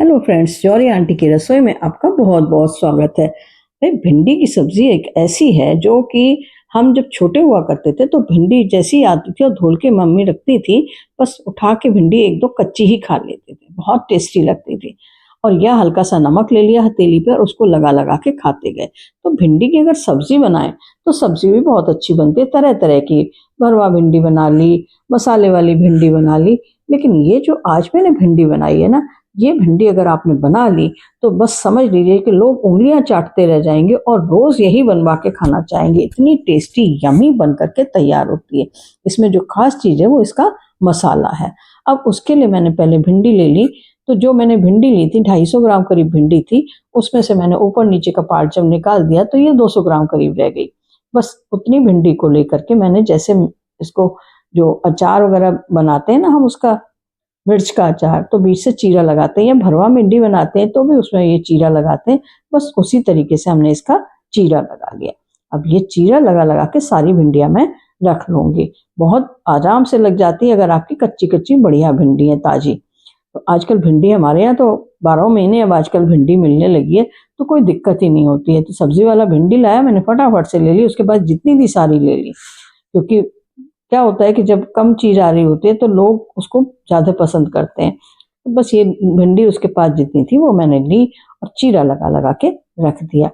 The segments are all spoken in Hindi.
हेलो फ्रेंड्स, जौहरी आंटी की रसोई में आपका बहुत बहुत स्वागत है। भाई, भिंडी की सब्जी एक ऐसी है जो कि हम जब छोटे हुआ करते थे तो भिंडी जैसी आती थी और धुल के मम्मी रखती थी, बस उठा के भिंडी एक दो कच्ची ही खा लेते थे, बहुत टेस्टी लगती थी। और या हल्का सा नमक ले लिया हथेली पे और उसको लगा लगा के खाते गए। तो भिंडी की अगर सब्जी बनाए तो सब्जी भी बहुत अच्छी बनती है, तरह तरह की। भरवा भिंडी बना ली, मसाले वाली भिंडी बना ली। लेकिन ये जो आज मैंने भिंडी बनाई है ना, ये भिंडी अगर आपने बना ली तो बस समझ लीजिए कि लोग उंगलियां चाटते रह जाएंगे और रोज यही बनवा के खाना चाहेंगे। इतनी टेस्टी यमी बन करके तैयार होती है। इसमें जो खास चीज है वो इसका मसाला है। अब उसके लिए मैंने पहले भिंडी ले ली। तो जो मैंने भिंडी ली थी 250 ग्राम करीब भिंडी थी, उसमें से मैंने ऊपर नीचे का पार्ट जब निकाल दिया तो ये 200 ग्राम करीब रह गई। बस उतनी भिंडी को लेकर के मैंने, जैसे इसको जो अचार वगैरह बनाते हैं ना हम, उसका मिर्च का अचार, तो बीच से चीरा लगाते हैं, या भरवा भिंडी बनाते हैं तो भी उसमें ये चीरा लगाते हैं। बस उसी तरीके से हमने इसका चीरा लगा लिया। अब ये चीरा लगा लगा के सारी भिंडियां मैं रख लूंगी। बहुत आराम से लग जाती है अगर आपकी कच्ची कच्ची बढ़िया भिंडी है, ताजी। तो आजकल भिंडी हमारे यहाँ तो 12 महीने अब आजकल भिंडी मिलने लगी है, तो कोई दिक्कत ही नहीं होती है। तो सब्जी वाला भिंडी लाया, मैंने फटाफट से ले ली, उसके बाद जितनी थी सारी ले ली। क्योंकि क्या होता है कि जब कम चीज आ रही होती है तो लोग उसको ज्यादा पसंद करते हैं। तो बस ये भिंडी उसके पास जितनी थी वो मैंने ली और चीरा लगा लगा के रख दिया।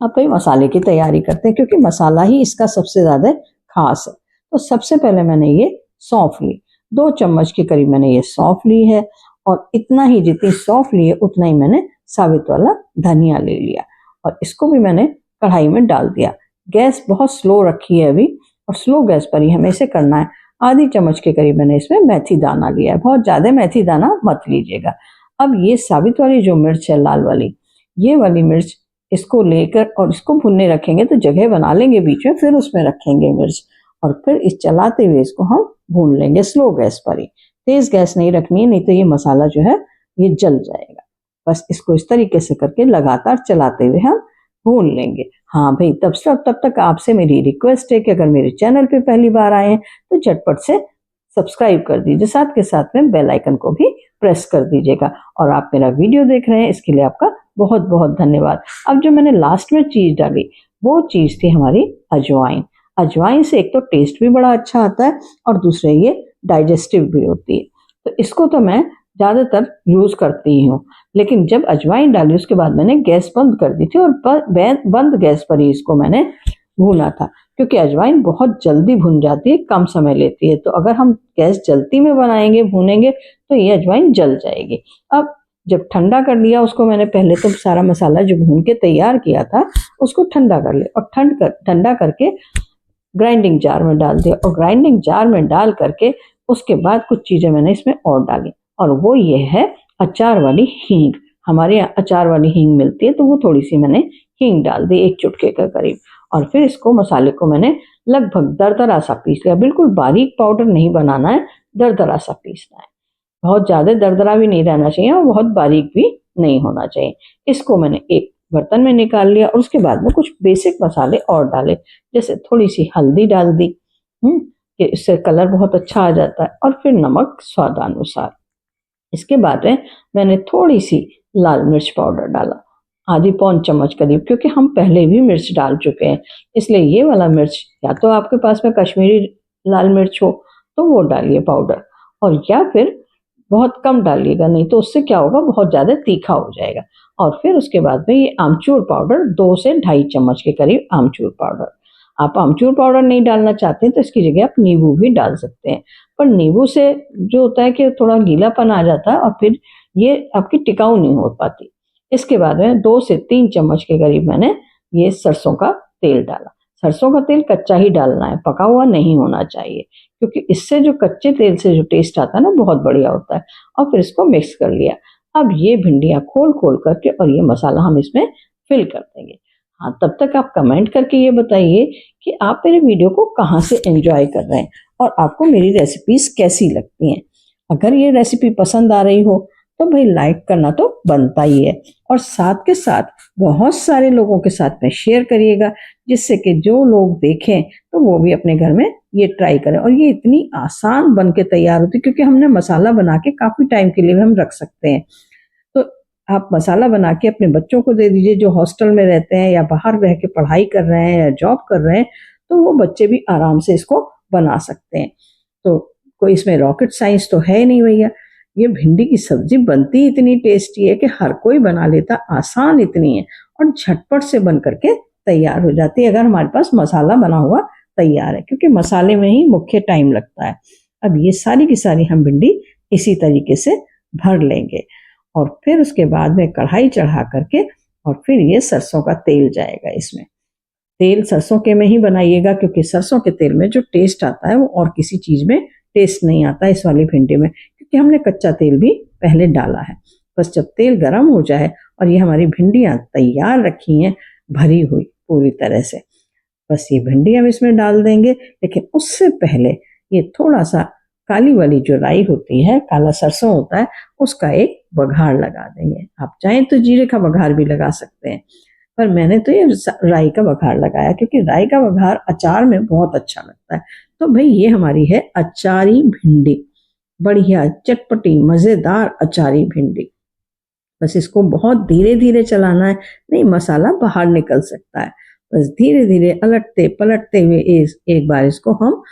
अब भाई मसाले की तैयारी करते हैं, क्योंकि मसाला ही इसका सबसे ज्यादा खास है। तो सबसे पहले मैंने ये सौंफ ली, 2 चम्मच के करीब मैंने ये सौंफ ली है। और इतना ही, जितनी सौंफ ली है उतना ही मैंने साबित वाला धनिया ले लिया और इसको भी मैंने कढ़ाई में डाल दिया। गैस बहुत स्लो रखी है अभी, और स्लो गैस पर ही हमें इसे करना है। आधी चम्मच के करीब मैंने इसमें मेथी दाना लिया है, बहुत ज्यादा मेथी दाना मत लीजिएगा। अब ये साबित वाली जो मिर्च है, लाल वाली, ये वाली मिर्च, इसको लेकर और इसको भुनने रखेंगे। तो जगह बना लेंगे बीच में, फिर उसमें रखेंगे मिर्च और फिर इस चलाते हुए इसको हम भून लेंगे स्लो गैस पर ही। तेज गैस नहीं रखनी है, नहीं तो ये मसाला जो है ये जल जाएगा। बस इसको इस तरीके से करके लगातार चलाते हुए हम भून लेंगे। हाँ भाई, तब तक आपसे मेरी रिक्वेस्ट है कि अगर मेरे चैनल पे पहली बार आए हैं तो झटपट से सब्सक्राइब कर दीजिए, साथ के साथ में बेल आइकन को भी प्रेस कर दीजिएगा। और आप मेरा वीडियो देख रहे हैं, इसके लिए आपका बहुत बहुत धन्यवाद। अब जो मैंने लास्ट में चीज डाली वो चीज थी हमारी अजवाइन। अजवाइन से एक तो टेस्ट भी बड़ा अच्छा आता है और दूसरे ये डाइजेस्टिव भी होती है। तो इसको तो मैं ज्यादातर यूज करती ही हूँ। लेकिन जब अजवाइन डाली उसके बाद मैंने गैस बंद कर दी थी और बंद गैस पर ही इसको मैंने भूना था, क्योंकि अजवाइन बहुत जल्दी भुन जाती है, कम समय लेती है। तो अगर हम गैस जल्दी में बनाएंगे, भूनेंगे, तो ये अजवाइन जल जाएगी। अब जब ठंडा कर लिया उसको मैंने, पहले तो सारा मसाला जो भून के तैयार किया था उसको ठंडा कर लिया और ठंडा करके ग्राइंडिंग जार में डाल दिया। और ग्राइंडिंग जार में डाल करके उसके बाद कुछ चीजें मैंने इसमें और डाली, और वो ये है अचार वाली हींग। हमारे यहाँ अचार वाली हींग मिलती है, तो वो थोड़ी सी मैंने हींग डाल दी, 1 चुटके का करीब। और फिर इसको, मसाले को मैंने लगभग दरदरा सा पीस लिया। बिल्कुल बारीक पाउडर नहीं बनाना है, दरदरा सा पीसना है। बहुत ज्यादा दरदरा भी नहीं रहना चाहिए और बहुत बारीक भी नहीं होना चाहिए। इसको मैंने एक बर्तन में निकाल लिया और उसके बाद में कुछ बेसिक मसाले और डाले, जैसे थोड़ी सी हल्दी डाल दी, कि इससे कलर बहुत अच्छा आ जाता है, और फिर नमक स्वादानुसार। इसके बाद में मैंने थोड़ी सी लाल मिर्च पाउडर डाला, आधी पौन चम्मच करीब, क्योंकि हम पहले भी मिर्च डाल चुके हैं। इसलिए ये वाला मिर्च, या तो आपके पास में कश्मीरी लाल मिर्च हो तो वो डालिए पाउडर, और या फिर बहुत कम डालिएगा, नहीं तो उससे क्या होगा, बहुत ज्यादा तीखा हो जाएगा। और फिर उसके बाद में ये आमचूर पाउडर, 2 से 2.5 चम्मच के करीब आमचूर पाउडर। आप आमचूर पाउडर नहीं डालना चाहते हैं तो इसकी जगह आप नींबू भी डाल सकते हैं, पर नींबू से जो होता है कि थोड़ा गीलापन आ जाता है और फिर ये आपकी टिकाऊ नहीं हो पाती। इसके बाद में 2 से 3 चम्मच के करीब मैंने ये सरसों का तेल डाला। सरसों का तेल कच्चा ही डालना है, पका हुआ नहीं होना चाहिए, क्योंकि इससे जो कच्चे तेल से जो टेस्ट आता है ना, बहुत बढ़िया होता है। और फिर इसको मिक्स कर लिया। अब ये भिंडियां खोल खोल करके और ये मसाला हम इसमें फिल कर देंगे। हाँ, तब तक आप कमेंट करके ये बताइए कि आप मेरे वीडियो को कहाँ से एंजॉय कर रहे हैं और आपको मेरी रेसिपीज कैसी लगती हैं। अगर ये रेसिपी पसंद आ रही हो तो भाई लाइक करना तो बनता ही है, और साथ के साथ बहुत सारे लोगों के साथ में शेयर करिएगा, जिससे कि जो लोग देखें तो वो भी अपने घर में ये ट्राई करें। और ये इतनी आसान बन के तैयार होती है, क्योंकि हमने मसाला बना के काफी टाइम के लिए हम रख सकते हैं। तो आप मसाला बना के अपने बच्चों को दे दीजिए जो हॉस्टल में रहते हैं या बाहर रह के पढ़ाई कर रहे हैं या जॉब कर रहे हैं, तो वो बच्चे भी आराम से इसको बना सकते हैं। तो कोई इसमें रॉकेट साइंस तो है नहीं भैया। ये भिंडी की सब्जी बनती इतनी टेस्टी है कि हर कोई बना लेता, आसान इतनी है और झटपट से बन करके तैयार हो जाती है अगर हमारे पास मसाला बना हुआ तैयार है, क्योंकि मसाले में ही मुख्य टाइम लगता है। अब ये सारी की सारी हम भिंडी इसी तरीके से भर लेंगे और फिर उसके बाद में कढ़ाई चढ़ा करके और फिर ये सरसों का तेल जाएगा इसमें। तेल सरसों के में ही बनाइएगा, क्योंकि सरसों के तेल में जो टेस्ट आता है वो और किसी चीज में टेस्ट नहीं आता इस वाली भिंडी में, क्योंकि हमने कच्चा तेल भी पहले डाला है। बस जब तेल गर्म हो जाए और ये हमारी भिंडियां तैयार रखी हैं भरी हुई पूरी तरह से, बस ये भिंडी हम इसमें डाल देंगे। लेकिन उससे पहले ये थोड़ा सा काली वाली जो राई होती है, काला सरसों होता है, उसका एक बघार लगा देंगे। आप चाहें तो जीरे का बघार भी लगा सकते हैं, पर मैंने तो ये राई का बघार लगाया, क्योंकि राई का बघार अचार में बहुत अच्छा लगता है। तो भाई ये हमारी है अचारी भिंडी, बढ़िया चटपटी मजेदार अचारी भिंडी। बस इसको बहुत धीरे धीरे चलाना है, नहीं मसाला बाहर निकल सकता है। बस धीरे धीरे अलटते पलटते हुए एक बार इसको हम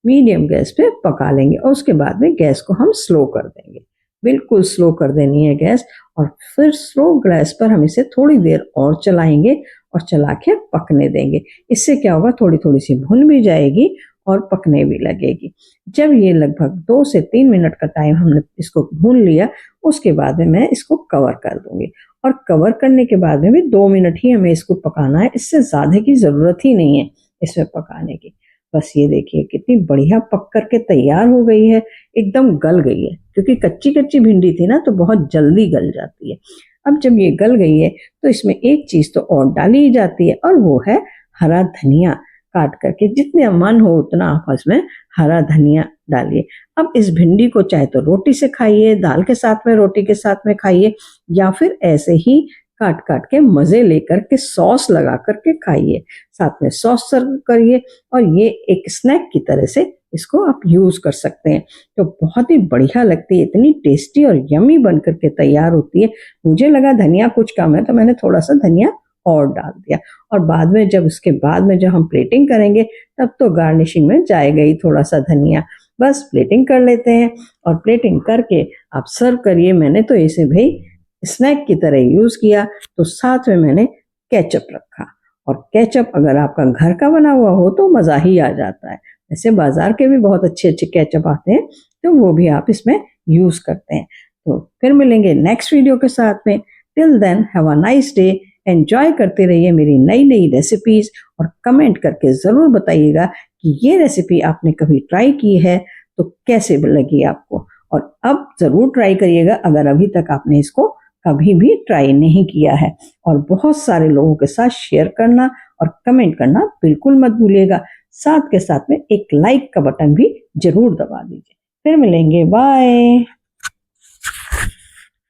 मीडियम गैस पे पका लेंगे और उसके बाद में गैस को हम स्लो कर देंगे। बिल्कुल स्लो कर देनी है गैस, और फिर स्लो गैस पर हम इसे थोड़ी देर और चलाएंगे और चला के पकने देंगे। इससे क्या होगा, थोड़ी थोड़ी सी भुन भी जाएगी और पकने भी लगेगी। जब ये लगभग 2 से 3 मिनट का टाइम हमने इसको भून लिया, उसके बाद में मैं इसको कवर कर दूंगी। और कवर करने के बाद में भी 2 मिनट ही हमें इसको पकाना है, इससे ज़्यादा की ज़रूरत ही नहीं है इसमें पकाने की। बस ये देखिए कितनी बढ़िया पक करके तैयार हो गई है, एकदम गल गई है, क्योंकि कच्ची कच्ची भिंडी थी ना तो बहुत जल्दी गल जाती है। अब जब ये गल गई है तो इसमें एक चीज़ तो और डाली जाती है, और वो है हरा धनिया। काट करके जितने मन हो उतना आप इसमें हरा धनिया डालिए। अब इस भिंडी को चाहे तो रोटी से खाइए, दाल के साथ में, रोटी के साथ में खाइए, या फिर ऐसे ही काट काट के मजे लेकर के सॉस लगा करके खाइए, साथ में सॉस सर्व करिए, और ये एक स्नैक की तरह से इसको आप यूज कर सकते हैं। तो बहुत ही बढ़िया लगती है, इतनी टेस्टी और यमी बन करके तैयार होती है। मुझे लगा धनिया कुछ कम है तो मैंने थोड़ा सा धनिया और डाल दिया, और बाद में जब उसके बाद में जब हम प्लेटिंग करेंगे तब तो गार्निशिंग में जाएगा ही थोड़ा सा धनिया। बस प्लेटिंग कर लेते हैं और प्लेटिंग करके आप सर्व करिए। मैंने तो इसे भाई स्नैक की तरह यूज किया, तो साथ में मैंने केचप रखा, और केचप अगर आपका घर का बना हुआ हो तो मज़ा ही आ जाता है। वैसे बाजार के भी बहुत अच्छे अच्छे केचप आते हैं, तो वो भी आप इसमें यूज करते हैं। तो फिर मिलेंगे नेक्स्ट वीडियो के साथ में। Till then have a nice day, enjoy करते रहिए मेरी नई नई रेसिपीज, और कमेंट करके ज़रूर बताइएगा कि ये रेसिपी आपने कभी ट्राई की है तो कैसे लगी आपको। और अब ज़रूर ट्राई करिएगा अगर अभी तक आपने इसको कभी भी ट्राई नहीं किया है, और बहुत सारे लोगों के साथ शेयर करना और कमेंट करना बिल्कुल मत भूलिएगा। साथ के साथ में एक लाइक का बटन भी जरूर दबा दीजिए। फिर मिलेंगे, बाय।